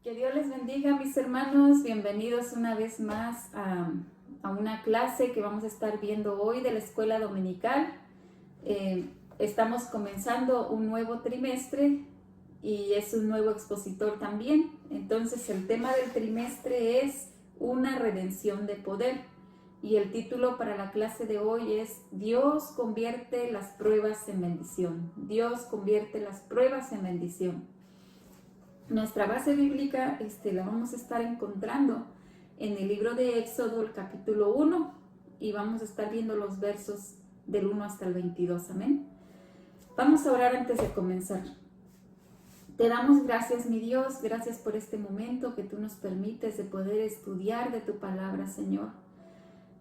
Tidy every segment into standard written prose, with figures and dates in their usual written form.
Que Dios les bendiga, mis hermanos. Bienvenidos una vez más a una clase que vamos a estar viendo hoy de la escuela dominical. Estamos comenzando un nuevo trimestre y es un nuevo expositor también. Entonces el tema del trimestre es una redención de poder. Y el título para la clase de hoy es Dios convierte las pruebas en bendición. Dios convierte las pruebas en bendición. Nuestra base bíblica la vamos a estar encontrando en el libro de Éxodo, el capítulo 1, y vamos a estar viendo los versos del 1 hasta el 22. Amén. Vamos a orar antes de comenzar. Te damos gracias, mi Dios, gracias por este momento que tú nos permites de poder estudiar de tu palabra, Señor.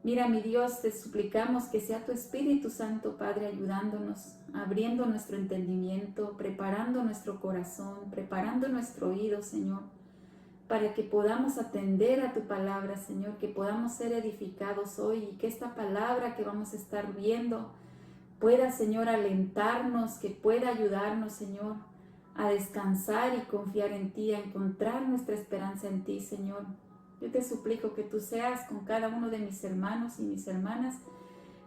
Mira, mi Dios, te suplicamos que sea tu Espíritu Santo, Padre, ayudándonos, abriendo nuestro entendimiento, preparando nuestro corazón, preparando nuestro oído, Señor, para que podamos atender a tu palabra, Señor, que podamos ser edificados hoy y que esta palabra que vamos a estar viendo pueda, Señor, alentarnos, que pueda ayudarnos, Señor, a descansar y confiar en ti, a encontrar nuestra esperanza en ti, Señor. Yo te suplico que tú seas con cada uno de mis hermanos y mis hermanas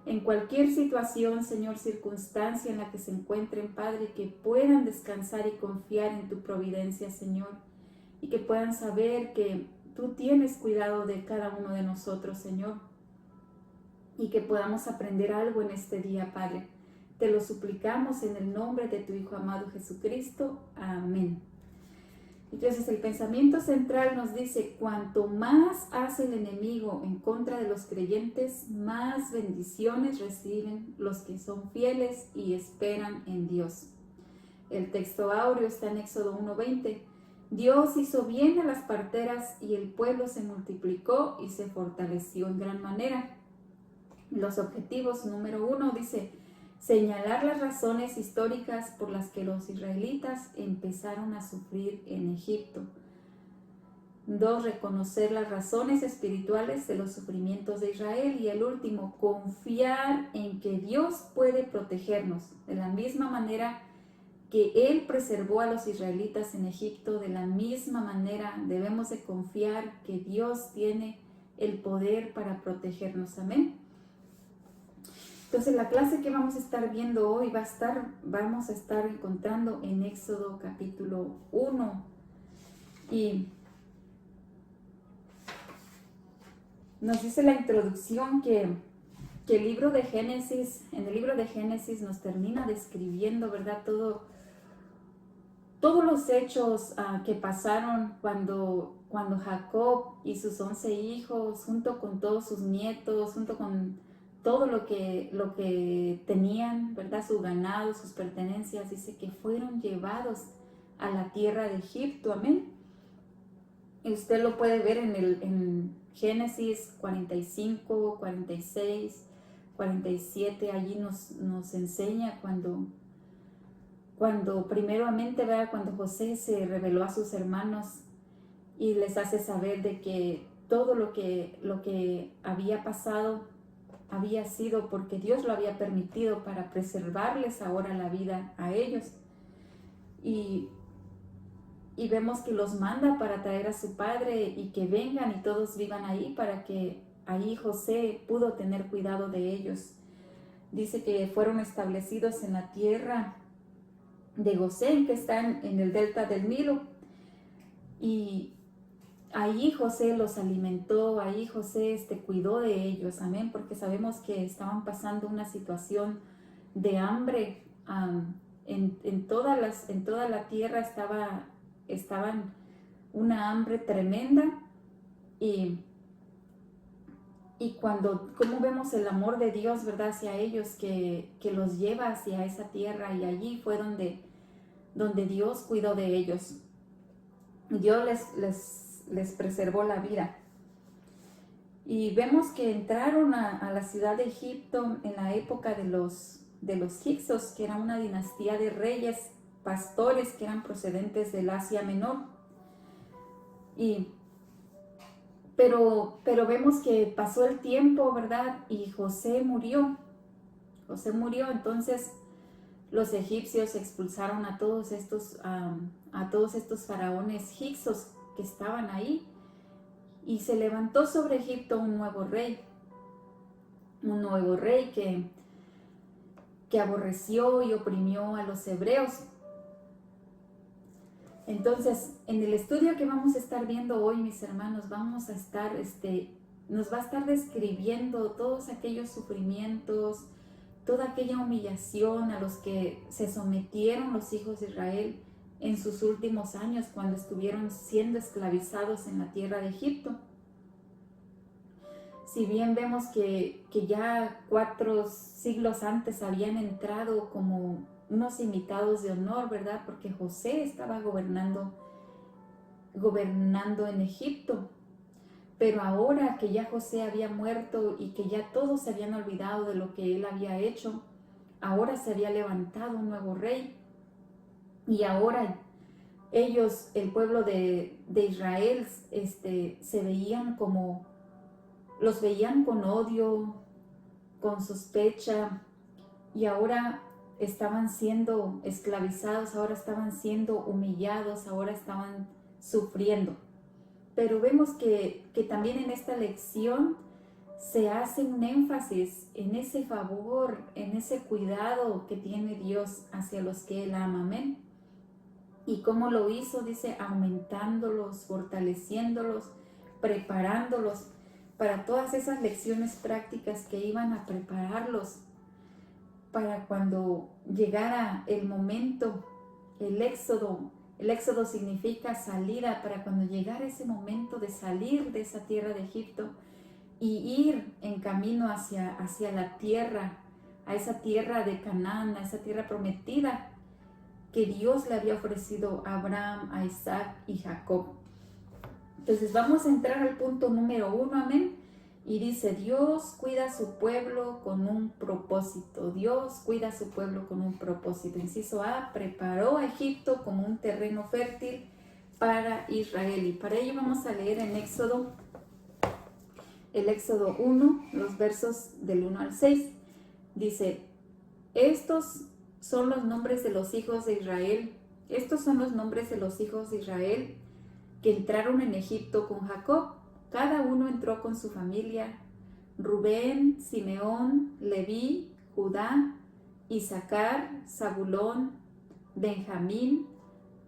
en cualquier situación, Señor, circunstancia en la que se encuentren, Padre, que puedan descansar y confiar en tu providencia, Señor, y que puedan saber que tú tienes cuidado de cada uno de nosotros, Señor, y que podamos aprender algo en este día, Padre. Te lo suplicamos en el nombre de tu Hijo amado Jesucristo. Amén. Entonces el pensamiento central nos dice, cuanto más hace el enemigo en contra de los creyentes, más bendiciones reciben los que son fieles y esperan en Dios. El texto áureo está en Éxodo 1:20. Dios hizo bien a las parteras y el pueblo se multiplicó y se fortaleció en gran manera. Los objetivos, número 1, dice, señalar las razones históricas por las que los israelitas empezaron a sufrir en Egipto. 2, reconocer las razones espirituales de los sufrimientos de Israel. Y el último, confiar en que Dios puede protegernos. De la misma manera que Él preservó a los israelitas en Egipto, de la misma manera debemos de confiar que Dios tiene el poder para protegernos. Amén. Entonces la clase que vamos a estar viendo hoy vamos a estar encontrando en Éxodo capítulo 1 y nos dice la introducción que el libro de Génesis, en el libro de Génesis nos termina describiendo, ¿verdad? Todos los hechos que pasaron cuando Jacob y sus 11 hijos, junto con todos sus nietos, junto con todo lo que tenían, ¿verdad? Su ganado, sus pertenencias, dice que fueron llevados a la tierra de Egipto, amén. Y usted lo puede ver en Génesis 45, 46, 47, allí nos enseña cuando primeramente, ¿verdad? Cuando José se reveló a sus hermanos y les hace saber de que todo lo que había pasado había sido porque Dios lo había permitido para preservarles ahora la vida a ellos. Y vemos que los manda para traer a su padre y que vengan y todos vivan ahí, para que ahí José pudo tener cuidado de ellos. Dice que fueron establecidos en la tierra de Gosén, que está en el delta del Nilo. Y ahí José los alimentó, ahí José cuidó de ellos, amén, porque sabemos que estaban pasando una situación de hambre. En toda la tierra estaban una hambre tremenda y como vemos el amor de Dios, ¿verdad?, hacia ellos, que los lleva hacia esa tierra, y allí fue donde Dios cuidó de ellos. Dios les preservó la vida. Y vemos que entraron a la ciudad de Egipto en la época de los hicsos, que era una dinastía de reyes, pastores que eran procedentes del Asia Menor. Pero vemos que pasó el tiempo, ¿verdad? Y José murió. Entonces los egipcios expulsaron a todos estos faraones hicsos que estaban ahí. Y se levantó sobre Egipto un nuevo rey que aborreció y oprimió a los hebreos. Entonces, en el estudio que vamos a estar viendo hoy, mis hermanos, nos va a estar describiendo todos aquellos sufrimientos, toda aquella humillación a los que se sometieron los hijos de Israel en sus últimos años cuando estuvieron siendo esclavizados en la tierra de Egipto. Si bien vemos que ya 4 siglos antes habían entrado como unos invitados de honor, ¿verdad? Porque José estaba gobernando en Egipto. Pero ahora que ya José había muerto y que ya todos se habían olvidado de lo que él había hecho, ahora se había levantado un nuevo rey. Y ahora ellos, el pueblo de Israel, los veían con odio, con sospecha, y ahora estaban siendo esclavizados, ahora estaban siendo humillados, ahora estaban sufriendo. Pero vemos que también en esta lección se hace un énfasis en ese favor, en ese cuidado que tiene Dios hacia los que Él ama, amén. Y cómo lo hizo, dice, aumentándolos, fortaleciéndolos, preparándolos para todas esas lecciones prácticas que iban a prepararlos para cuando llegara el momento, el éxodo. El éxodo significa salida, para cuando llegara ese momento de salir de esa tierra de Egipto y ir en camino hacia la tierra, a esa tierra de Canaán, a esa tierra prometida que Dios le había ofrecido a Abraham, a Isaac y Jacob. Entonces vamos a entrar al punto número 1, amén. Y dice, Dios cuida a su pueblo con un propósito. Dios cuida a su pueblo con un propósito. Inciso A, preparó a Egipto como un terreno fértil para Israel. Y para ello vamos a leer en el Éxodo 1, los versos del 1 al 6. Dice, estos son los nombres de los hijos de Israel. Estos son los nombres de los hijos de Israel que entraron en Egipto con Jacob. Cada uno entró con su familia: Rubén, Simeón, Leví, Judá, Isaacar, Zabulón, Benjamín,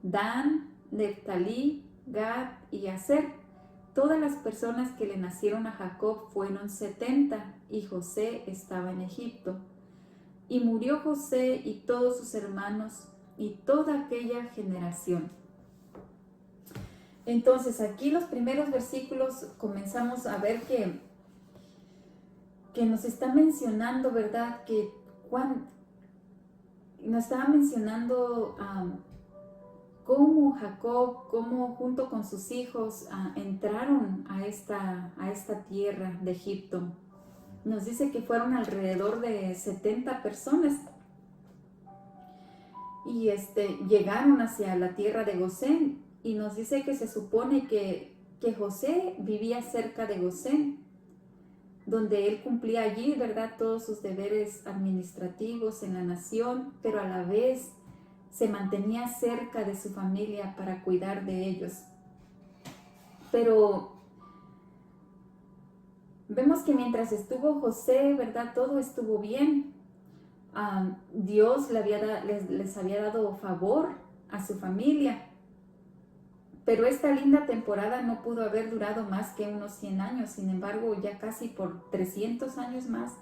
Dan, Neftalí, Gad y Aser. Todas las personas que le nacieron a Jacob fueron 70, y José estaba en Egipto. Y murió José y todos sus hermanos y toda aquella generación. Entonces aquí los primeros versículos comenzamos a ver que nos está mencionando, ¿verdad? Que nos estaba mencionando cómo Jacob, cómo junto con sus hijos entraron a esta tierra de Egipto. Nos dice que fueron alrededor de 70 personas y llegaron hacia la tierra de Gosén. Y nos dice que se supone que José vivía cerca de Gosén, donde él cumplía allí, ¿verdad?, todos sus deberes administrativos en la nación, pero a la vez se mantenía cerca de su familia para cuidar de ellos. Pero vemos que mientras estuvo José, ¿verdad?, todo estuvo bien. Dios les había dado favor a su familia. Pero esta linda temporada no pudo haber durado más que unos 100 años. Sin embargo, ya casi por 300 años más,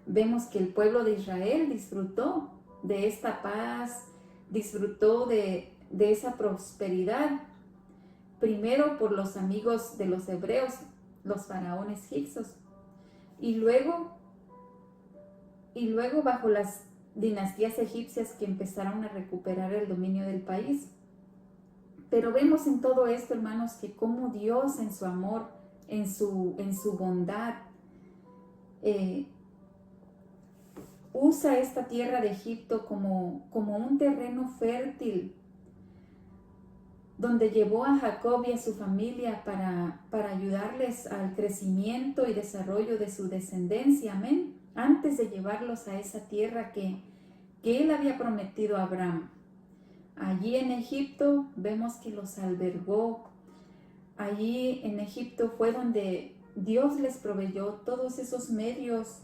vemos que el pueblo de Israel disfrutó de esta paz, disfrutó de esa prosperidad. Primero por los amigos de los hebreos, los faraones egipcios. Y luego bajo las dinastías egipcias que empezaron a recuperar el dominio del país. Pero vemos en todo esto, hermanos, que como Dios en su amor, en su bondad, usa esta tierra de Egipto como un terreno fértil, donde llevó a Jacob y a su familia para ayudarles al crecimiento y desarrollo de su descendencia, amén, antes de llevarlos a esa tierra que él había prometido a Abraham. Allí en Egipto vemos que los albergó, allí en Egipto fue donde Dios les proveyó todos esos medios,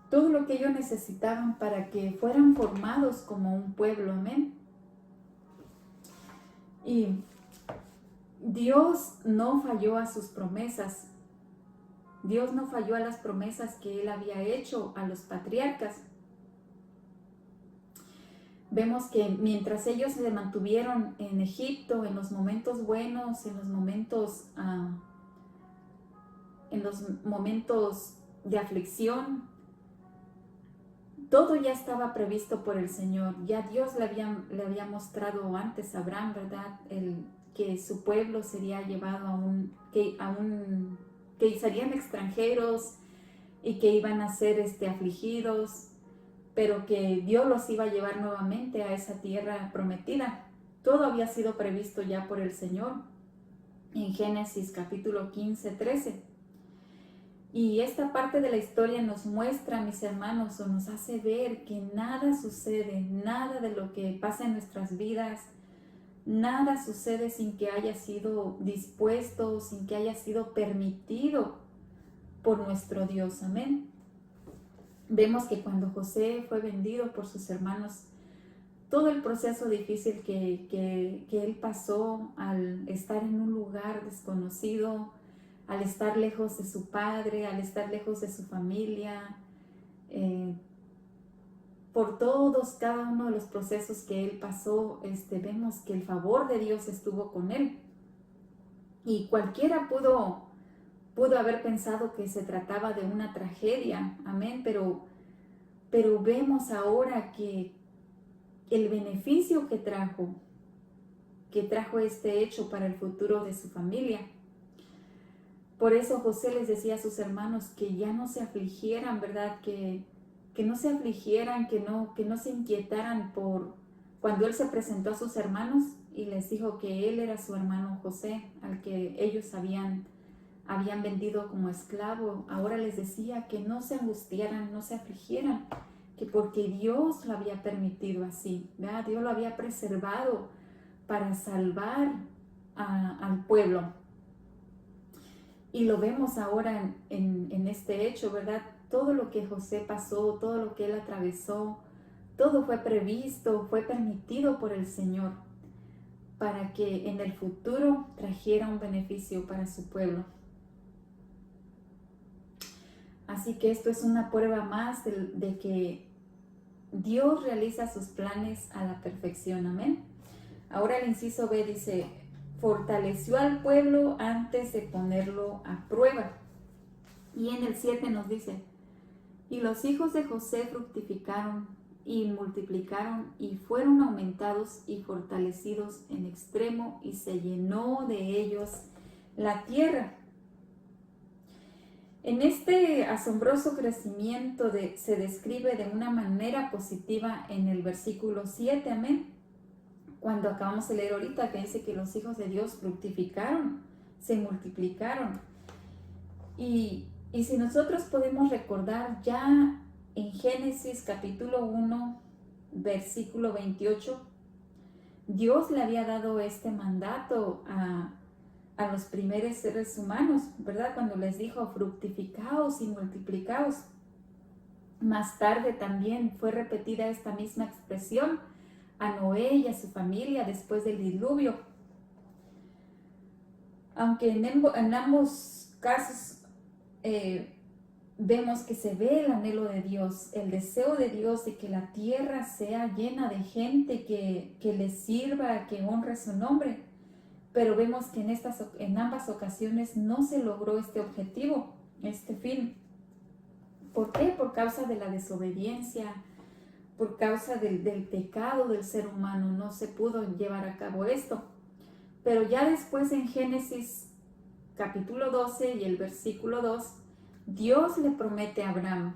todo lo que ellos necesitaban para que fueran formados como un pueblo, amén. Y Dios no falló a sus promesas. Dios no falló a las promesas que Él había hecho a los patriarcas. Vemos que mientras ellos se mantuvieron en Egipto, en los momentos buenos, en los momentos de aflicción, todo ya estaba previsto por el Señor. Ya Dios le había mostrado antes a Abraham, ¿verdad? Que su pueblo sería llevado que serían extranjeros y que iban a ser afligidos, pero que Dios los iba a llevar nuevamente a esa tierra prometida. Todo había sido previsto ya por el Señor en Génesis capítulo 15, 13. Y esta parte de la historia nos muestra, mis hermanos, o nos hace ver que nada sucede, nada de lo que pasa en nuestras vidas, nada sucede sin que haya sido dispuesto, sin que haya sido permitido por nuestro Dios. Amén. Vemos que cuando José fue vendido por sus hermanos, todo el proceso difícil que él pasó al estar en un lugar desconocido, al estar lejos de su padre, al estar lejos de su familia, por todos, cada uno de los procesos que él pasó, vemos que el favor de Dios estuvo con él. Y cualquiera pudo haber pensado que se trataba de una tragedia, amén, pero vemos ahora que el beneficio que trajo este hecho para el futuro de su familia. Por eso José les decía a sus hermanos que ya no se afligieran, ¿verdad? Que no se afligieran, que no se inquietaran por cuando él se presentó a sus hermanos y les dijo que él era su hermano José, al que ellos habían vendido como esclavo. Ahora les decía que no se angustiaran, no se afligieran, que porque Dios lo había permitido así, ¿verdad? Dios lo había preservado para salvar al pueblo. Y lo vemos ahora en este hecho, ¿verdad? Todo lo que José pasó, todo lo que él atravesó, todo fue previsto, fue permitido por el Señor para que en el futuro trajera un beneficio para su pueblo. Así que esto es una prueba más de que Dios realiza sus planes a la perfección, amén. Ahora el inciso B dice: fortaleció al pueblo antes de ponerlo a prueba. Y en el 7 nos dice: y los hijos de José fructificaron y multiplicaron y fueron aumentados y fortalecidos en extremo, y se llenó de ellos la tierra. En este asombroso crecimiento se describe de una manera positiva en el versículo 7, amén. Cuando acabamos de leer ahorita, que dice que los hijos de Dios fructificaron, se multiplicaron. Y si nosotros podemos recordar ya en Génesis capítulo 1, versículo 28, Dios le había dado este mandato a los primeros seres humanos, ¿verdad? Cuando les dijo: fructificaos y multiplicaos. Más tarde también fue repetida esta misma expresión a Noé y a su familia después del diluvio. Aunque en ambos casos vemos que se ve el anhelo de Dios, el deseo de Dios de que la tierra sea llena de gente que le sirva, que honre su nombre. Pero vemos que en ambas ocasiones no se logró este objetivo, este fin. ¿Por qué? Por causa de la desobediencia, por causa del pecado del ser humano, no se pudo llevar a cabo esto. Pero ya después en Génesis capítulo 12 y el versículo 2, Dios le promete a Abraham,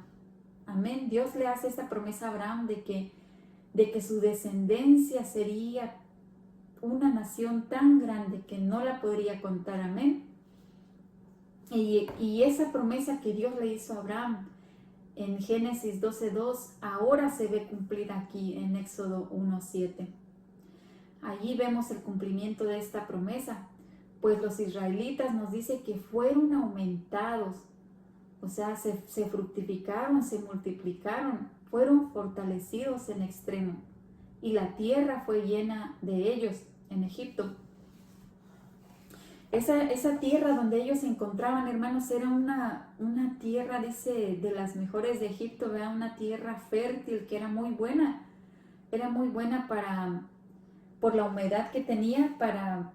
amén, Dios le hace esta promesa a Abraham de que su descendencia sería una nación tan grande que no la podría contar, amén. Y esa promesa que Dios le hizo a Abraham en Génesis 12:2 ahora se ve cumplida aquí en Éxodo 1:7. Allí vemos el cumplimiento de esta promesa, pues los israelitas nos dice que fueron aumentados, o sea, se fructificaron, se multiplicaron, fueron fortalecidos en extremo, y la tierra fue llena de ellos en Egipto. Esa tierra donde ellos se encontraban, hermanos, era una tierra, dice, de las mejores de Egipto, ¿verdad? Una tierra fértil que era muy buena por la humedad que tenía para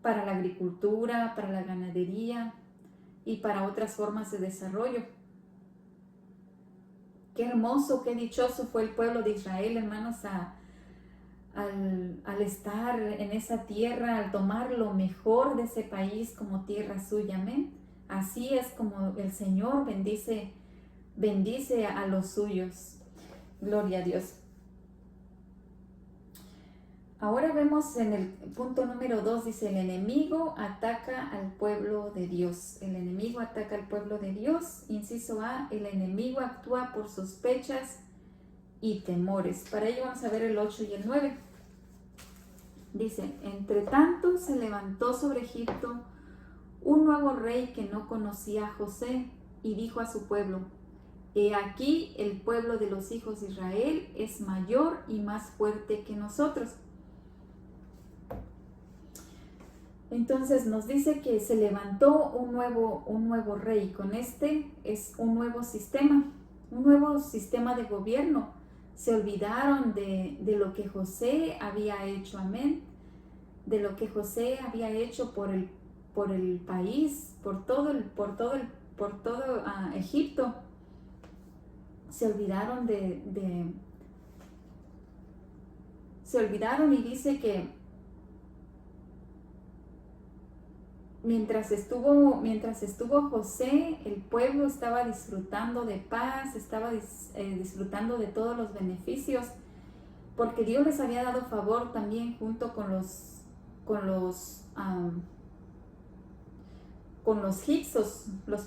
la agricultura, para la ganadería y para otras formas de desarrollo. Qué hermoso, qué dichoso fue el pueblo de Israel, hermanos, al estar en esa tierra, al tomar lo mejor de ese país como tierra suya, amén. Así es como el Señor bendice a los suyos. Gloria a Dios. Ahora vemos en el punto número 2, dice, el enemigo ataca al pueblo de Dios. El enemigo ataca al pueblo de Dios. Inciso A, el enemigo actúa por sospechas y temores. Para ello vamos a ver el 8 y el 9. Dice, entre tanto se levantó sobre Egipto un nuevo rey que no conocía a José y dijo a su pueblo, he aquí el pueblo de los hijos de Israel es mayor y más fuerte que nosotros. Entonces nos dice que se levantó un nuevo rey. Con este es un nuevo sistema de gobierno. Se olvidaron de lo que José había hecho, amén, de lo que José había hecho por el país, por todo Egipto. Se olvidaron se olvidaron, y dice que mientras estuvo José, el pueblo estaba disfrutando de paz, estaba disfrutando de todos los beneficios, porque Dios les había dado favor también junto con los hicsos, los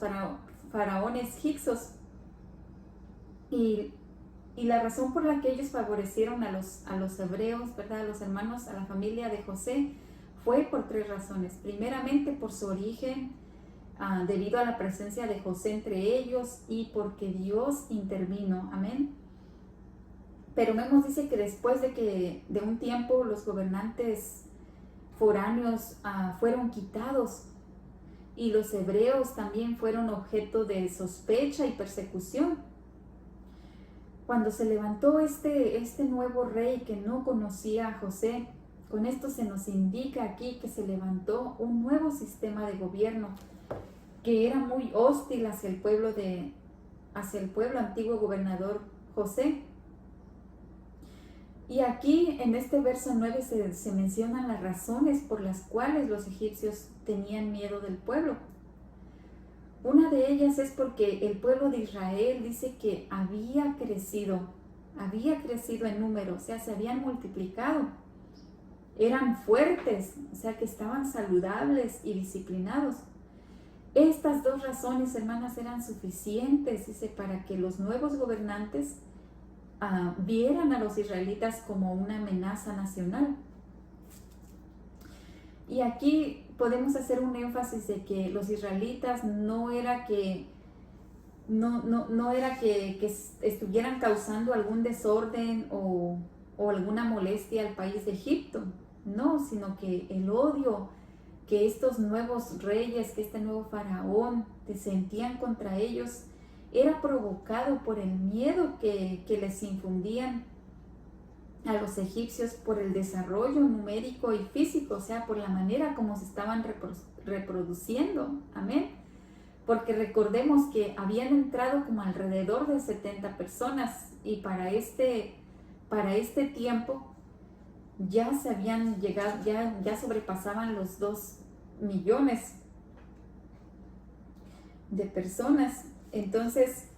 faraones hicsos. Y la razón por la que ellos favorecieron a los hebreos, ¿verdad?, a los hermanos, a la familia de José, fue por 3 razones. Primeramente, por su origen, debido a la presencia de José entre ellos, y porque Dios intervino, amén. Pero vemos, dice que después de un tiempo los gobernantes foráneos fueron quitados, y los hebreos también fueron objeto de sospecha y persecución. Cuando se levantó este nuevo rey que no conocía a José, con esto se nos indica aquí que se levantó un nuevo sistema de gobierno que era muy hostil hacia el pueblo antiguo gobernador José. Y aquí en este verso 9 se mencionan las razones por las cuales los egipcios tenían miedo del pueblo. Una de ellas es porque el pueblo de Israel dice que había crecido en número, o sea, se habían multiplicado. Eran fuertes, o sea, que estaban saludables y disciplinados. Estas 2 razones, hermanas, eran suficientes, dice, para que los nuevos gobernantes vieran a los israelitas como una amenaza nacional. Y aquí podemos hacer un énfasis de que los israelitas no era que estuvieran causando algún desorden o alguna molestia al país de Egipto, no, sino que el odio que estos nuevos reyes, que este nuevo faraón sentían contra ellos, era provocado por el miedo que les infundían a los egipcios por el desarrollo numérico y físico, o sea, por la manera como se estaban reproduciendo, amén. Porque recordemos que habían entrado como alrededor de 70 personas, y para este tiempo ya se habían llegado, ya sobrepasaban los 2 millones de personas. Entonces,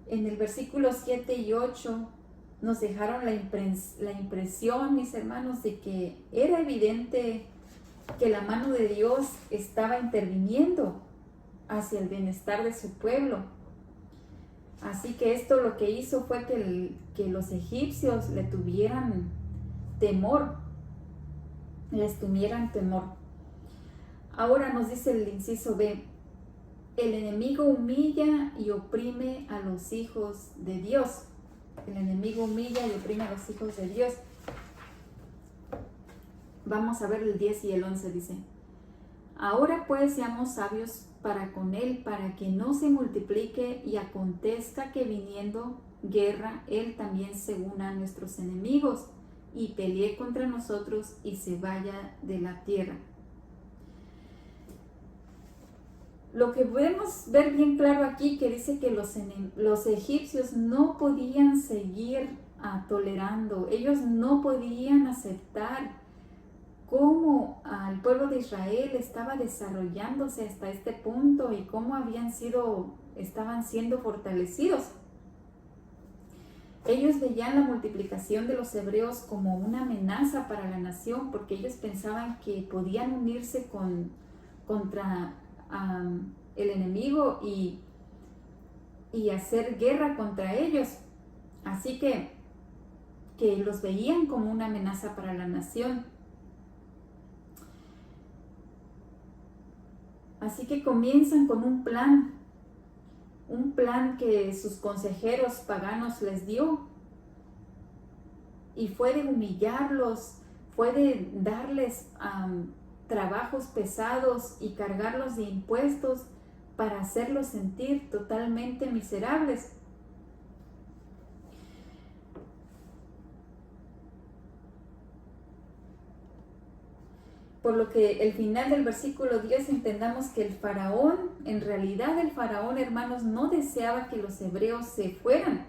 en el versículo 7 y 8 nos dejaron la impresión, mis hermanos, de que era evidente que la mano de Dios estaba interviniendo hacia el bienestar de su pueblo. Así que esto lo que hizo fue que los egipcios le tuvieran temor. les tuvieran temor. Ahora nos dice el inciso B, el enemigo humilla y oprime a los hijos de Dios. El enemigo humilla y oprime a los hijos de Dios. Vamos a ver el 10 y el 11, dice. Ahora pues seamos sabios para con él, para que no se multiplique y acontezca que viniendo guerra, él también se una a nuestros enemigos y pelee contra nosotros y se vaya de la tierra. Lo que podemos ver bien claro aquí, que dice que los egipcios no podían seguir tolerando, ellos no podían aceptar cómo el pueblo de Israel estaba desarrollándose hasta este punto y cómo estaban siendo fortalecidos. Ellos veían la multiplicación de los hebreos como una amenaza para la nación, porque ellos pensaban que podían unirse contra el enemigo y hacer guerra contra ellos. Así que los veían como una amenaza para la nación. Así que comienzan con un plan que sus consejeros paganos les dio, y fue de humillarlos, fue de darles trabajos pesados y cargarlos de impuestos para hacerlos sentir totalmente miserables. Por lo que el final del versículo 10 entendamos que en realidad el faraón, hermanos, no deseaba que los hebreos se fueran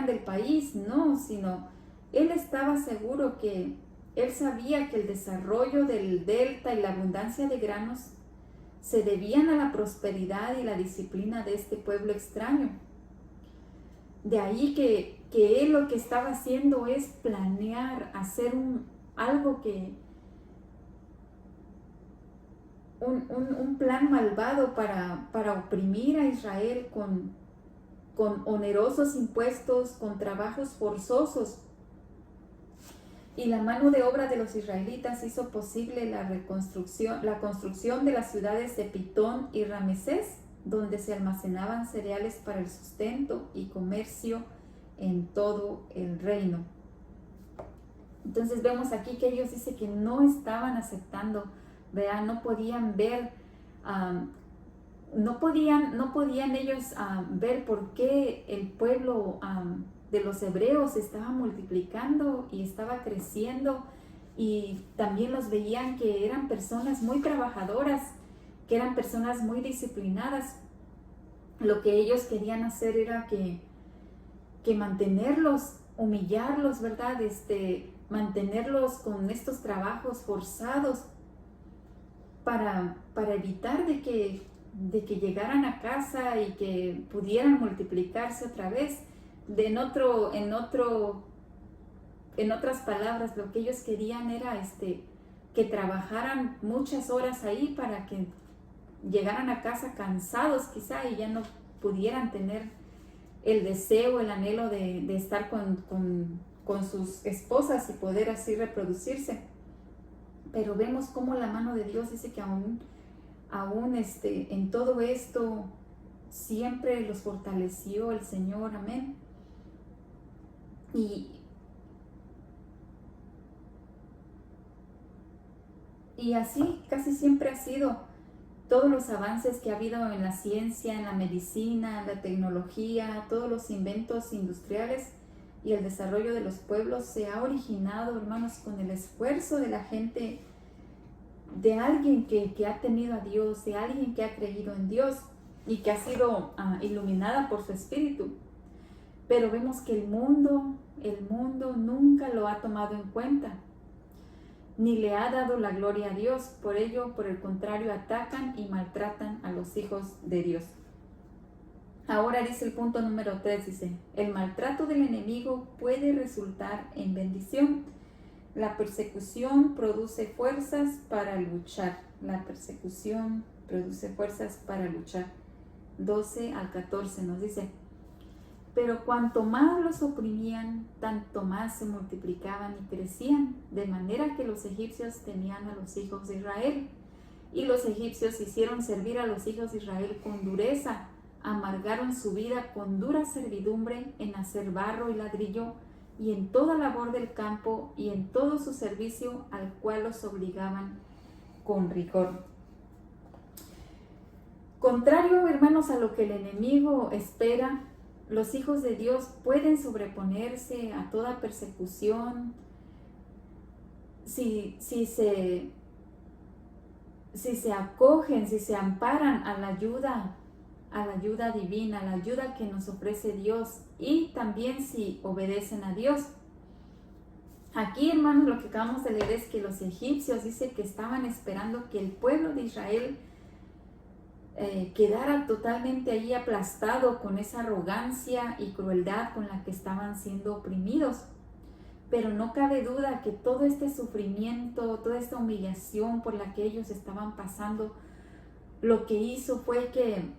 del país, no, sino él estaba seguro él sabía que el desarrollo del delta y la abundancia de granos se debían a la prosperidad y la disciplina de este pueblo extraño. De ahí que él lo que estaba haciendo es planear, hacer algo un plan malvado para oprimir a Israel con onerosos impuestos, con trabajos forzosos. Y la mano de obra de los israelitas hizo posible la construcción de las ciudades de Pitón y Ramesés, donde se almacenaban cereales para el sustento y comercio en todo el reino. Entonces vemos aquí que ellos dicen que no estaban aceptando, ¿verdad? No podían ver, no podían ellos ver por qué el pueblo de los hebreos estaba multiplicando y estaba creciendo, y también los veían que eran personas muy trabajadoras, que eran personas muy disciplinadas. Lo que ellos querían hacer era que mantenerlos, humillarlos, ¿verdad? Mantenerlos con estos trabajos forzados para evitar de que llegaran a casa y que pudieran multiplicarse otra vez. En otras palabras, lo que ellos querían era que trabajaran muchas horas ahí para que llegaran a casa cansados quizá y ya no pudieran tener el deseo, el anhelo de estar con sus esposas y poder así reproducirse. Pero vemos cómo la mano de Dios dice que aún en todo esto siempre los fortaleció el Señor, amén. Y así casi siempre ha sido. Todos los avances que ha habido en la ciencia, en la medicina, en la tecnología, todos los inventos industriales y el desarrollo de los pueblos se ha originado, hermanos, con el esfuerzo de la gente, de alguien que ha tenido a Dios, de alguien que ha creído en Dios y que ha sido iluminada por su espíritu. Pero vemos que el mundo nunca lo ha tomado en cuenta, ni le ha dado la gloria a Dios. Por ello, por el contrario, atacan y maltratan a los hijos de Dios. Ahora dice el punto número 3, dice, el maltrato del enemigo puede resultar en bendición. La persecución produce fuerzas para luchar. La persecución produce fuerzas para luchar. 12 al 14 nos dice, Pero cuanto más los oprimían, tanto más se multiplicaban y crecían, de manera que los egipcios temían a los hijos de Israel. Y los egipcios hicieron servir a los hijos de Israel con dureza, amargaron su vida con dura servidumbre en hacer barro y ladrillo, y en toda labor del campo, y en todo su servicio, al cual los obligaban con rigor. Contrario, hermanos, a lo que el enemigo espera, los hijos de Dios pueden sobreponerse a toda persecución si se acogen, si se amparan a la ayuda divina, a la ayuda que nos ofrece Dios, y también si obedecen a Dios. Aquí, hermanos, lo que acabamos de leer es que los egipcios dice que estaban esperando que el pueblo de Israel quedara totalmente ahí aplastado con esa arrogancia y crueldad con la que estaban siendo oprimidos. Pero no cabe duda que todo este sufrimiento, toda esta humillación por la que ellos estaban pasando, lo que hizo fue que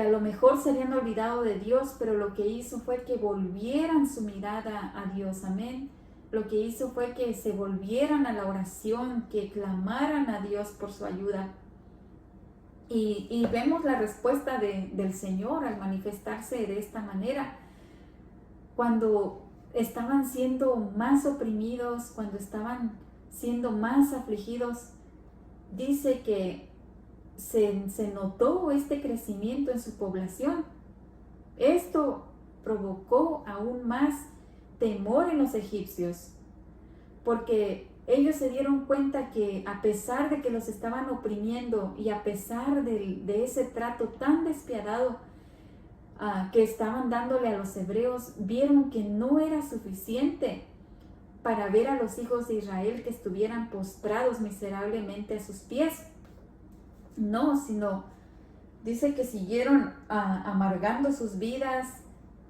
a lo mejor se habían olvidado de Dios, pero lo que hizo fue que volvieran su mirada a Dios, amén. Lo que hizo fue que se volvieran a la oración, que clamaran a Dios por su ayuda. Y vemos la respuesta del Señor al manifestarse de esta manera. Cuando estaban siendo más oprimidos, cuando estaban siendo más afligidos, dice que se notó este crecimiento en su población. Esto provocó aún más temor en los egipcios, porque ellos se dieron cuenta que a pesar de que los estaban oprimiendo y a pesar de ese trato tan despiadado que estaban dándole a los hebreos, vieron que no era suficiente para ver a los hijos de Israel que estuvieran postrados miserablemente a sus pies. No, sino dice que siguieron amargando sus vidas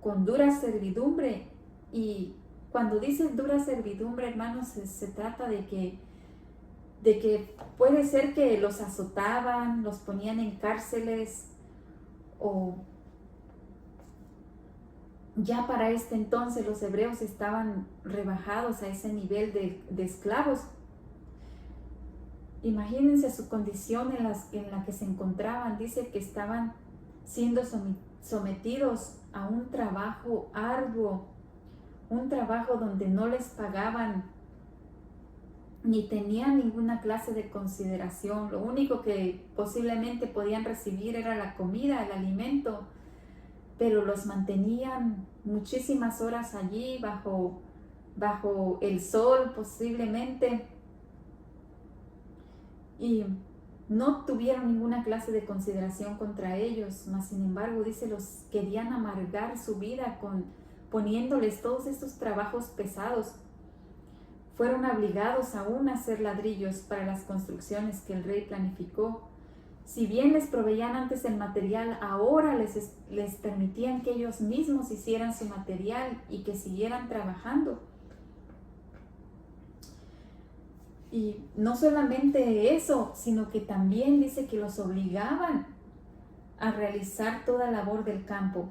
con dura servidumbre. Y cuando dice dura servidumbre, hermanos, se trata de que puede ser que los azotaban, los ponían en cárceles, o ya para este entonces los hebreos estaban rebajados a ese nivel de esclavos. Imagínense su condición en la que se encontraban. Dice que estaban siendo sometidos a un trabajo arduo, un trabajo donde no les pagaban ni tenían ninguna clase de consideración. Lo único que posiblemente podían recibir era la comida, el alimento, pero los mantenían muchísimas horas allí bajo el sol posiblemente, y no tuvieron ninguna clase de consideración contra ellos, mas sin embargo, dice, los querían amargar su vida poniéndoles todos estos trabajos pesados. Fueron obligados aún a hacer ladrillos para las construcciones que el rey planificó. Si bien les proveían antes el material, ahora les permitían que ellos mismos hicieran su material y que siguieran trabajando. Y no solamente eso, sino que también dice que los obligaban a realizar toda labor del campo.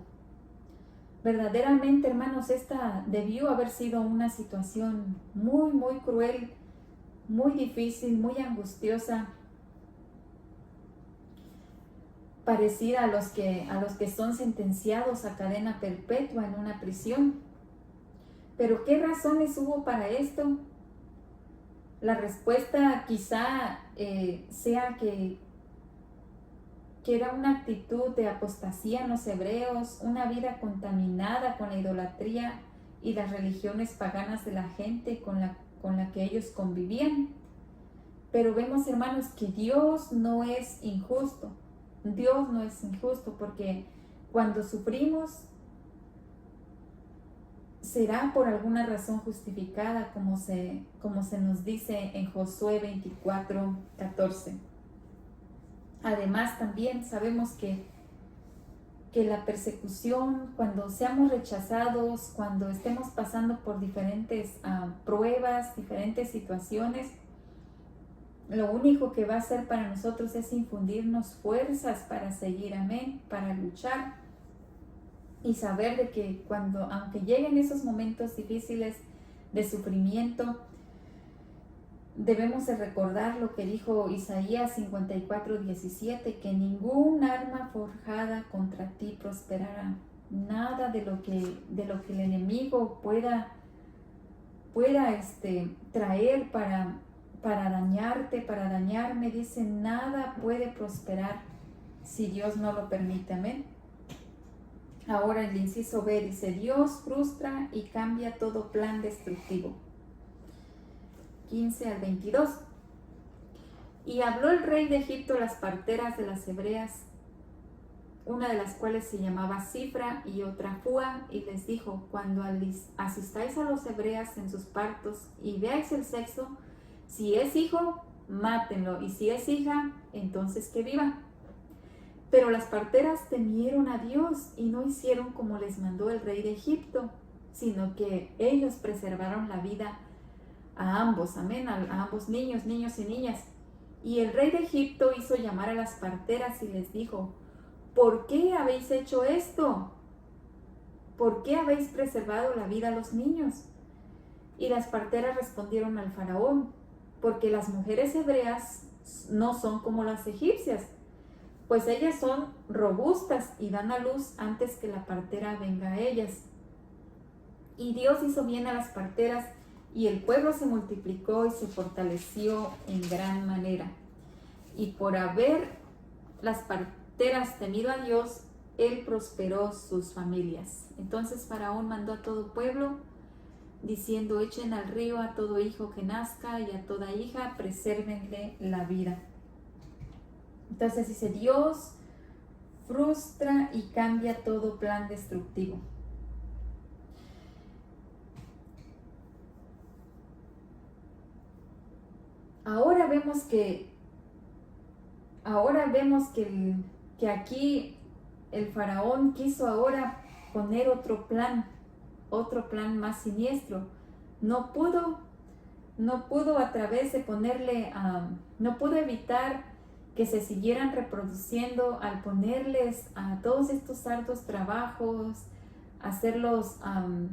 Verdaderamente, hermanos, esta debió haber sido una situación muy, muy cruel, muy difícil, muy angustiosa, parecida a los que son sentenciados a cadena perpetua en una prisión. Pero ¿qué razones hubo para esto? La respuesta quizá sea que era una actitud de apostasía en los hebreos, una vida contaminada con la idolatría y las religiones paganas de la gente con la que ellos convivían. Pero vemos, hermanos, que Dios no es injusto. Dios no es injusto, porque cuando sufrimos será por alguna razón justificada, como se nos dice en Josué 24:14. Además, también sabemos que la persecución, cuando seamos rechazados, cuando estemos pasando por diferentes pruebas, diferentes situaciones, lo único que va a hacer para nosotros es infundirnos fuerzas para seguir, amén, para luchar. y saber de que aunque lleguen esos momentos difíciles de sufrimiento, debemos de recordar lo que dijo Isaías 54:17, que ningún arma forjada contra ti prosperará. Nada de lo que el enemigo pueda traer para dañarte, para dañarme, dice, nada puede prosperar si Dios no lo permite. Amén. Ahora el inciso B dice, Dios frustra y cambia todo plan destructivo. 15 al 22. Y habló el rey de Egipto a las parteras de las hebreas, una de las cuales se llamaba Cifra y otra Fúa, y les dijo, cuando asistáis a los hebreas en sus partos y veáis el sexo, si es hijo, mátenlo, y si es hija, entonces que viva. Pero las parteras temieron a Dios y no hicieron como les mandó el rey de Egipto, sino que ellos preservaron la vida a ambos, amén, a ambos niños y niñas. Y el rey de Egipto hizo llamar a las parteras y les dijo, ¿por qué habéis hecho esto? ¿Por qué habéis preservado la vida a los niños? Y las parteras respondieron al faraón, porque las mujeres hebreas no son como las egipcias, pues ellas son robustas y dan a luz antes que la partera venga a ellas. Y Dios hizo bien a las parteras, y el pueblo se multiplicó y se fortaleció en gran manera. Y por haber las parteras temido a Dios, Él prosperó sus familias. Entonces Faraón mandó a todo pueblo, diciendo, echen al río a todo hijo que nazca y a toda hija, presérvenle la vida. Entonces dice, Dios frustra y cambia todo plan destructivo. Ahora vemos que aquí el faraón quiso ahora poner otro plan más siniestro. No pudo a través de no pudo evitar que se siguieran reproduciendo al ponerles a todos estos arduos trabajos, hacerlos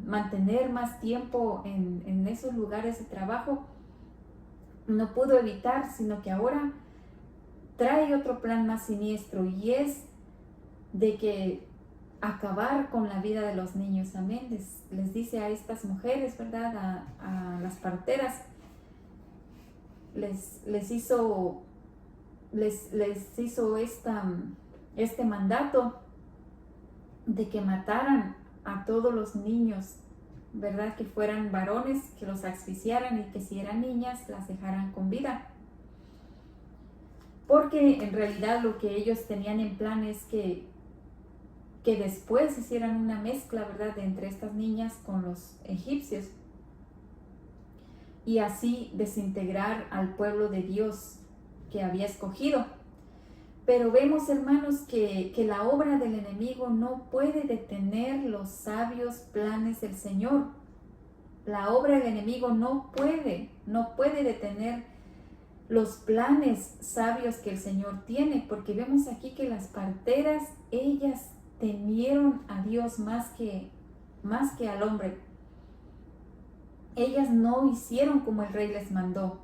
mantener más tiempo en esos lugares de trabajo. No pudo evitar, sino que ahora trae otro plan más siniestro, y es de que acabar con la vida de los niños. Amén. Les dice a estas mujeres, ¿verdad? A las parteras, les hizo este mandato de que mataran a todos los niños, ¿verdad? Que fueran varones, que los asfixiaran, y que si eran niñas las dejaran con vida. Porque en realidad lo que ellos tenían en plan es que después hicieran una mezcla, ¿verdad?, entre estas niñas con los egipcios, y así desintegrar al pueblo de Dios que había escogido. Pero vemos, hermanos, que la obra del enemigo no puede detener los sabios planes del Señor. La obra del enemigo no puede detener los planes sabios que el Señor tiene, porque vemos aquí que las parteras, ellas temieron a Dios más que al hombre. Ellas no hicieron como el rey les mandó,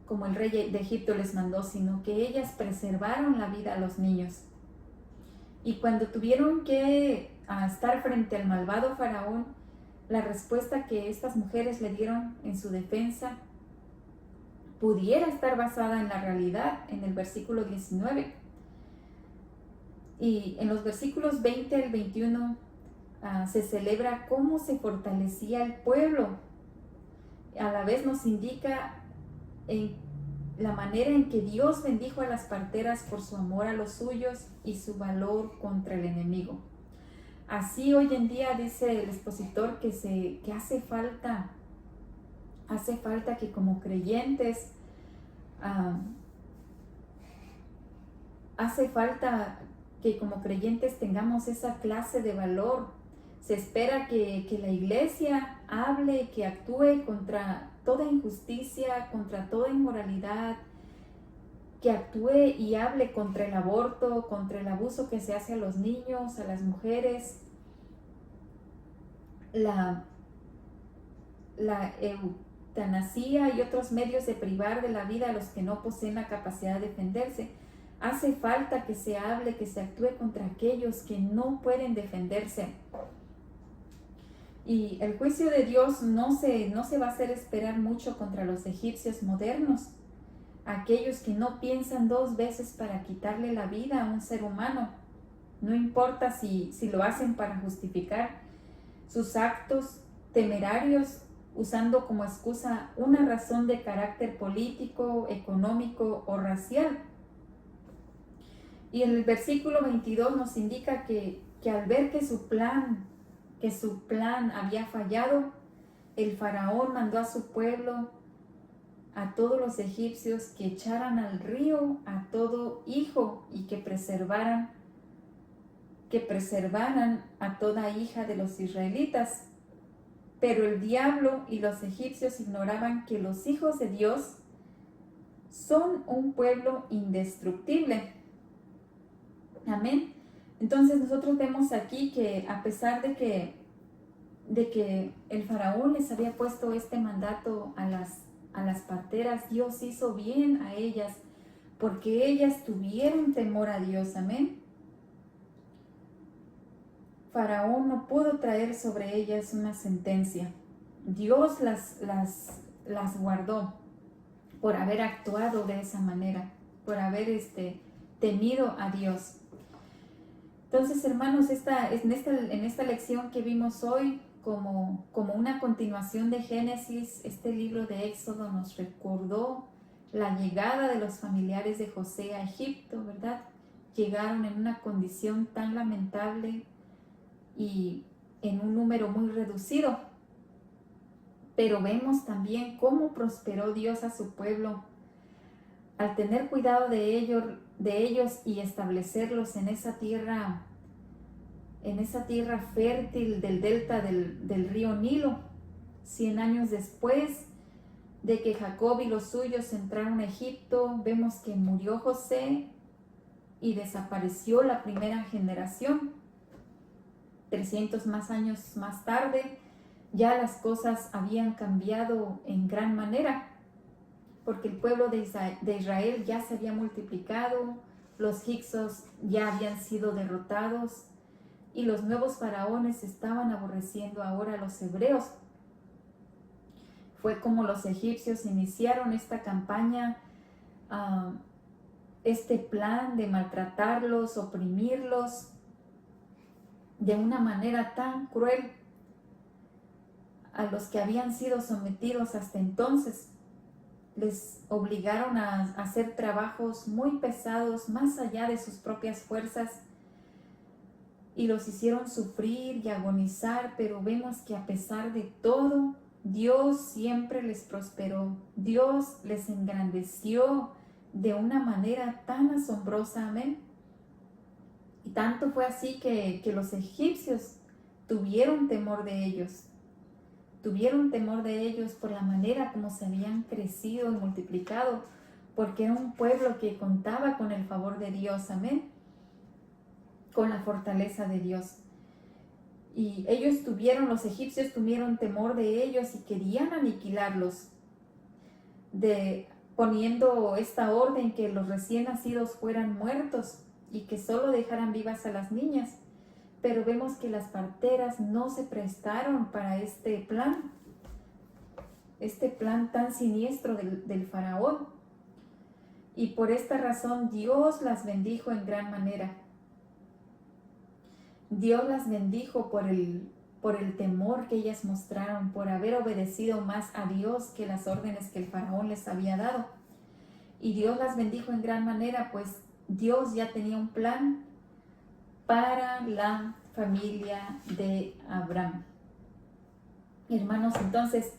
como el rey de Egipto les mandó, sino que ellas preservaron la vida a los niños. Y cuando tuvieron que estar frente al malvado faraón, la respuesta que estas mujeres le dieron en su defensa pudiera estar basada en la realidad, en el versículo 19. Y en los versículos 20 al 21 se celebra cómo se fortalecía el pueblo. A la vez nos indica en la manera en que Dios bendijo a las parteras por su amor a los suyos y su valor contra el enemigo. Así hoy en día dice el expositor que hace falta que como creyentes tengamos esa clase de valor. Se espera que la iglesia hable, que actúe contra toda injusticia, contra toda inmoralidad, que actúe y hable contra el aborto, contra el abuso que se hace a los niños, a las mujeres, la, la eutanasia y otros medios de privar de la vida a los que no poseen la capacidad de defenderse. Hace falta que se hable, que se actúe contra aquellos que no pueden defenderse. Y el juicio de Dios no se va a hacer esperar mucho contra los egipcios modernos, aquellos que no piensan dos veces para quitarle la vida a un ser humano. No importa si lo hacen para justificar sus actos temerarios, usando como excusa una razón de carácter político, económico o racial. Y el versículo 22 nos indica que al ver que su plan había fallado, el faraón mandó a su pueblo, a todos los egipcios, que echaran al río a todo hijo y que preservaran a toda hija de los israelitas. Pero el diablo y los egipcios ignoraban que los hijos de Dios son un pueblo indestructible. Amén. Entonces nosotros vemos aquí que a pesar de que el faraón les había puesto este mandato a las parteras, Dios hizo bien a ellas, porque ellas tuvieron temor a Dios. Amén. Faraón no pudo traer sobre ellas una sentencia. Dios las guardó por haber actuado de esa manera, por haber temido a Dios. Entonces, hermanos, en esta lección que vimos hoy, como una continuación de Génesis, este libro de Éxodo nos recordó la llegada de los familiares de José a Egipto, ¿verdad? Llegaron en una condición tan lamentable y en un número muy reducido. Pero vemos también cómo prosperó Dios a su pueblo al tener cuidado de ellos y establecerlos en esa tierra fértil del delta del río Nilo. 100 años después de que Jacob y los suyos entraron a Egipto, vemos que murió José y desapareció la primera generación. 300 más años más tarde, ya las cosas habían cambiado en gran manera, porque el pueblo de Israel ya se había multiplicado, los egipcios ya habían sido derrotados y los nuevos faraones estaban aborreciendo ahora a los hebreos. Fue como los egipcios iniciaron esta campaña, este plan de maltratarlos, oprimirlos de una manera tan cruel a los que habían sido sometidos hasta entonces. Les obligaron a hacer trabajos muy pesados, más allá de sus propias fuerzas, y los hicieron sufrir y agonizar, pero vemos que a pesar de todo, Dios siempre les prosperó. Dios les engrandeció de una manera tan asombrosa. Amén. Y tanto fue así que los egipcios tuvieron temor de ellos. Tuvieron temor de ellos por la manera como se habían crecido y multiplicado, porque era un pueblo que contaba con el favor de Dios. Amén. Con la fortaleza de Dios. Y los egipcios tuvieron temor de ellos y querían aniquilarlos, poniendo esta orden que los recién nacidos fueran muertos y que solo dejaran vivas a las niñas. Pero vemos que las parteras no se prestaron para este plan tan siniestro del faraón. Y por esta razón Dios las bendijo en gran manera. Dios las bendijo por el temor que ellas mostraron, por haber obedecido más a Dios que las órdenes que el faraón les había dado. Y Dios las bendijo en gran manera, pues Dios ya tenía un plan para la familia de Abraham. Hermanos, entonces,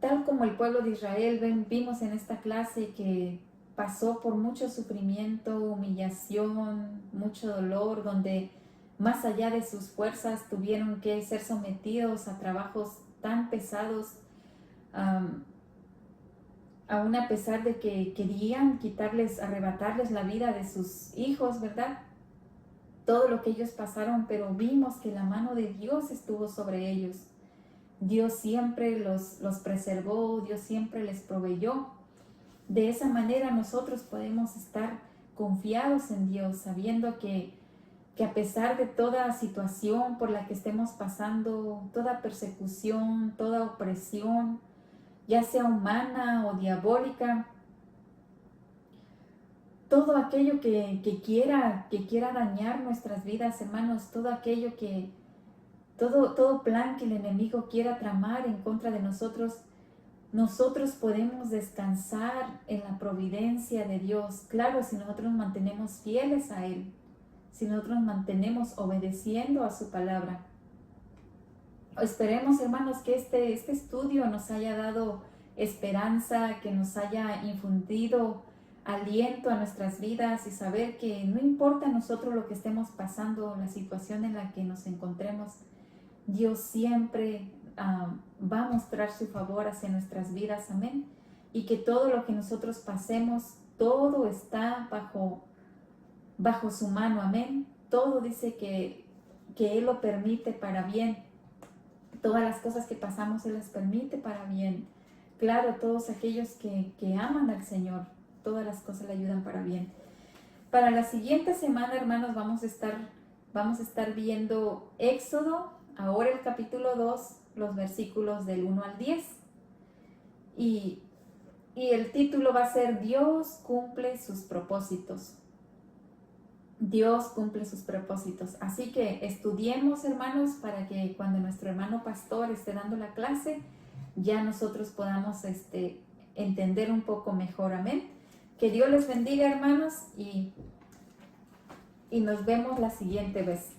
tal como el pueblo de Israel, vimos en esta clase que pasó por mucho sufrimiento, humillación, mucho dolor, donde más allá de sus fuerzas tuvieron que ser sometidos a trabajos tan pesados, aún a pesar de que querían arrebatarles la vida de sus hijos, ¿verdad? todo lo que ellos pasaron, pero vimos que la mano de Dios estuvo sobre ellos. Dios siempre los preservó, Dios siempre les proveyó. De esa manera nosotros podemos estar confiados en Dios, sabiendo que a pesar de toda situación por la que estemos pasando, toda persecución, toda opresión, ya sea humana o diabólica, todo aquello que quiera dañar nuestras vidas, hermanos, todo aquello todo plan que el enemigo quiera tramar en contra de nosotros, nosotros podemos descansar en la providencia de Dios. Claro, si nosotros nos mantenemos fieles a Él, si nosotros nos mantenemos obedeciendo a su palabra. Esperemos, hermanos, que este estudio nos haya dado esperanza, que nos haya infundido aliento a nuestras vidas y saber que no importa a nosotros lo que estemos pasando, la situación en la que nos encontremos, Dios siempre va a mostrar su favor hacia nuestras vidas, amén. Y que todo lo que nosotros pasemos, todo está bajo su mano, amén. Todo dice que Él lo permite para bien. Todas las cosas que pasamos Él las permite para bien. Claro, todos aquellos que aman al Señor, todas las cosas le ayudan para bien. Para la siguiente semana, hermanos, vamos a estar viendo Éxodo, ahora el capítulo 2, los versículos del 1 al 10. Y el título va a ser Dios cumple sus propósitos. Dios cumple sus propósitos. Así que estudiemos, hermanos, para que cuando nuestro hermano pastor esté dando la clase, ya nosotros podamos entender un poco mejor. Amén. Que Dios les bendiga, hermanos, y nos vemos la siguiente vez.